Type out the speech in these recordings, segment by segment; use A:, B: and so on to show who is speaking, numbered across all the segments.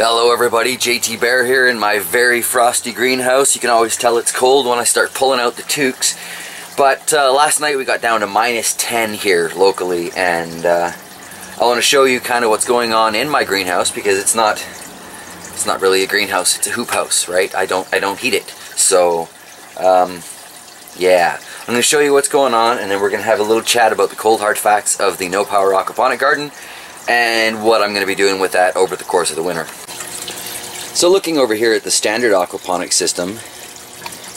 A: Hello everybody, JT Bear here in my very frosty greenhouse. You can always tell it's cold when I start pulling out the toques. But last night we got down to -10 here locally, and I want to show you kind of what's going on in my greenhouse, because it's not really a greenhouse, it's a hoop house, right? I don't heat it. So yeah, I'm going to show you what's going on, and then we're going to have a little chat about the cold hard facts of the no power aquaponic garden and what I'm going to be doing with that over the course of the winter. So looking over here at the standard aquaponic system,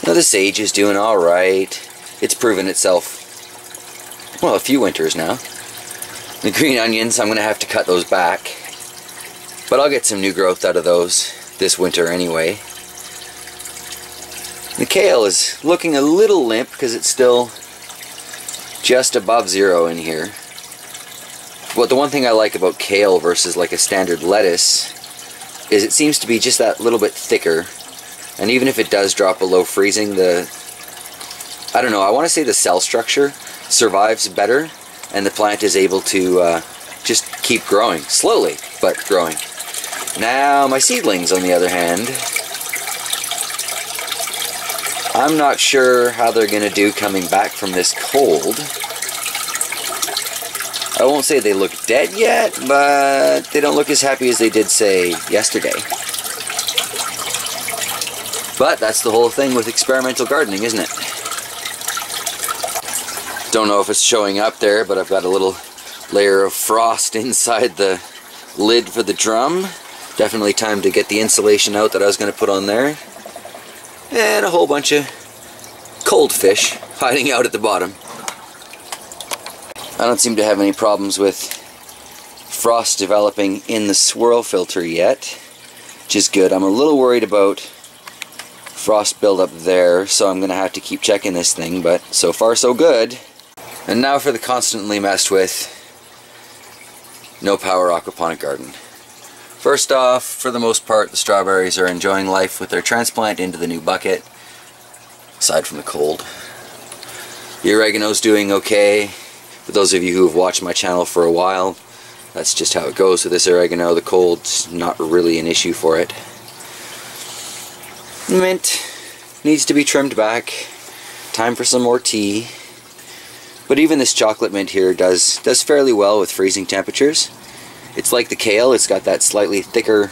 A: the sage is doing alright. It's proven itself, well, a few winters now. The green onions, I'm going to have to cut those back, but I'll get some new growth out of those this winter anyway. The kale is looking a little limp because it's still just above zero in here. But the one thing I like about kale versus like a standard lettuce is it seems to be just that little bit thicker, and even if it does drop below freezing, I don't know, I want to say the cell structure survives better, and the plant is able to just keep growing, slowly, but growing. Now my seedlings, on the other hand, I'm not sure how they're going to do coming back from this cold. I won't say they look dead yet, but they don't look as happy as they did, say, yesterday. But that's the whole thing with experimental gardening, isn't it? Don't know if it's showing up there, but I've got a little layer of frost inside the lid for the drum. Definitely time to get the insulation out that I was going to put on there. And a whole bunch of cold fish hiding out at the bottom. I don't seem to have any problems with frost developing in the swirl filter yet, which is good. I'm a little worried about frost buildup there, so I'm going to have to keep checking this thing, but so far so good. And now for the constantly messed with no power aquaponic garden. First off, for the most part, the strawberries are enjoying life with their transplant into the new bucket, aside from the cold. The oregano's doing okay. For those of you who have watched my channel for a while, that's just how it goes with this oregano. The cold's not really an issue for it. Mint needs to be trimmed back. Time for some more tea. But even this chocolate mint here does fairly well with freezing temperatures. It's like the kale, it's got that slightly thicker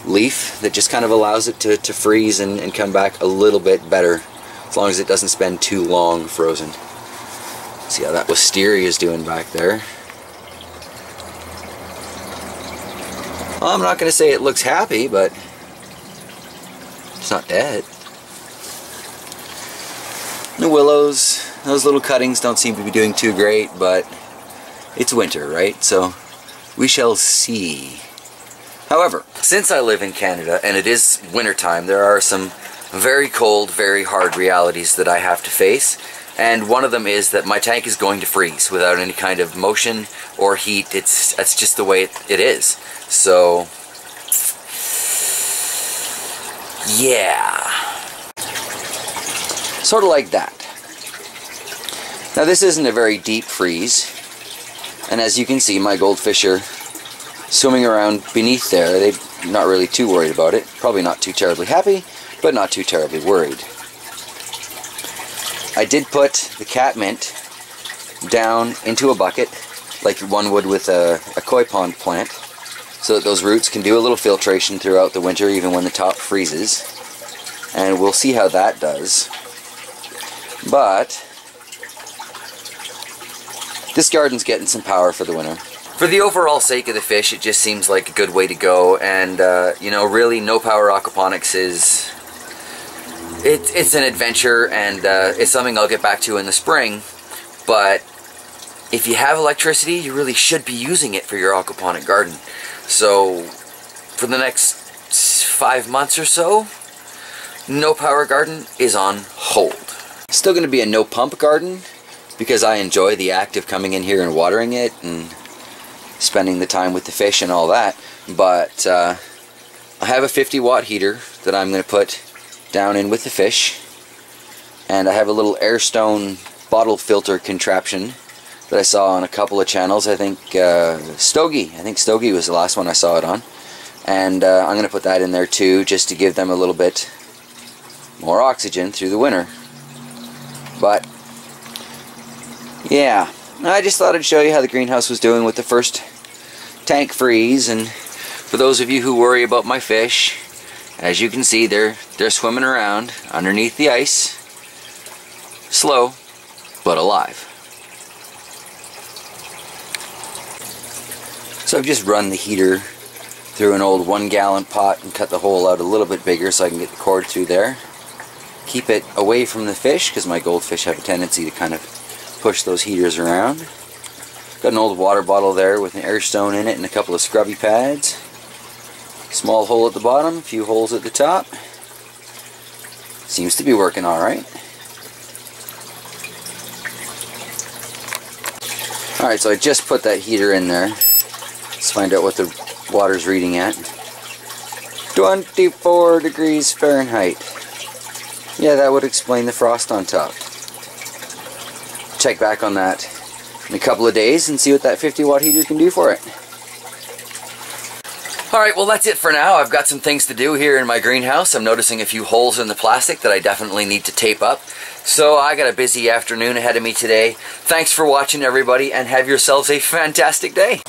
A: leaf that just kind of allows it to freeze and come back a little bit better, as long as it doesn't spend too long frozen. See how that wisteria is doing back there. Well, I'm not going to say it looks happy, but it's not dead. The willows, those little cuttings don't seem to be doing too great, but it's winter, right? So we shall see. However, since I live in Canada and it is wintertime, there are some very cold, very hard realities that I have to face. And one of them is that my tank is going to freeze without any kind of motion or heat. That's just the way it is. So, yeah. Sort of like that. Now this isn't a very deep freeze. And as you can see, my goldfish are swimming around beneath there. They're not really too worried about it. Probably not too terribly happy, but not too terribly worried. I did put the cat mint down into a bucket, like one would with a koi pond plant, so that those roots can do a little filtration throughout the winter, even when the top freezes. And we'll see how that does. But this garden's getting some power for the winter. For the overall sake of the fish, it just seems like a good way to go, and you know, really, no power aquaponics is... It's an adventure, and it's something I'll get back to in the spring, but if you have electricity, you really should be using it for your aquaponic garden. So for the next 5 months or so, no power garden is on hold. Still going to be a no pump garden, because I enjoy the act of coming in here and watering it and spending the time with the fish and all that, but I have a 50-watt heater that I'm going to put down in with the fish, and I have a little airstone bottle filter contraption that I saw on a couple of channels. I think Stogie was the last one I saw it on. And I'm going to put that in there too, just to give them a little bit more oxygen through the winter. But yeah, I just thought I'd show you how the greenhouse was doing with the first tank freeze. And for those of you who worry about my fish, as you can see, they're swimming around underneath the ice, slow but alive. So I've just run the heater through an old 1-gallon pot and cut the hole out a little bit bigger so I can get the cord through there. Keep it away from the fish because my goldfish have a tendency to kind of push those heaters around. Got an old water bottle there with an air stone in it and a couple of scrubby pads. Small hole at the bottom, a few holes at the top. Seems to be working alright. Alright, so I just put that heater in there. Let's find out what the water's reading at. 24 degrees Fahrenheit. Yeah, that would explain the frost on top. Check back on that in a couple of days and see what that 50-watt heater can do for it. Alright, well that's it for now. I've got some things to do here in my greenhouse. I'm noticing a few holes in the plastic that I definitely need to tape up. So I got a busy afternoon ahead of me today. Thanks for watching, everybody, and have yourselves a fantastic day.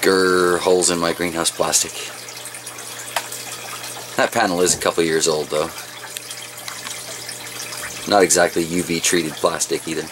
A: Grrr, holes in my greenhouse plastic. That panel is a couple years old though. Not exactly UV treated plastic either.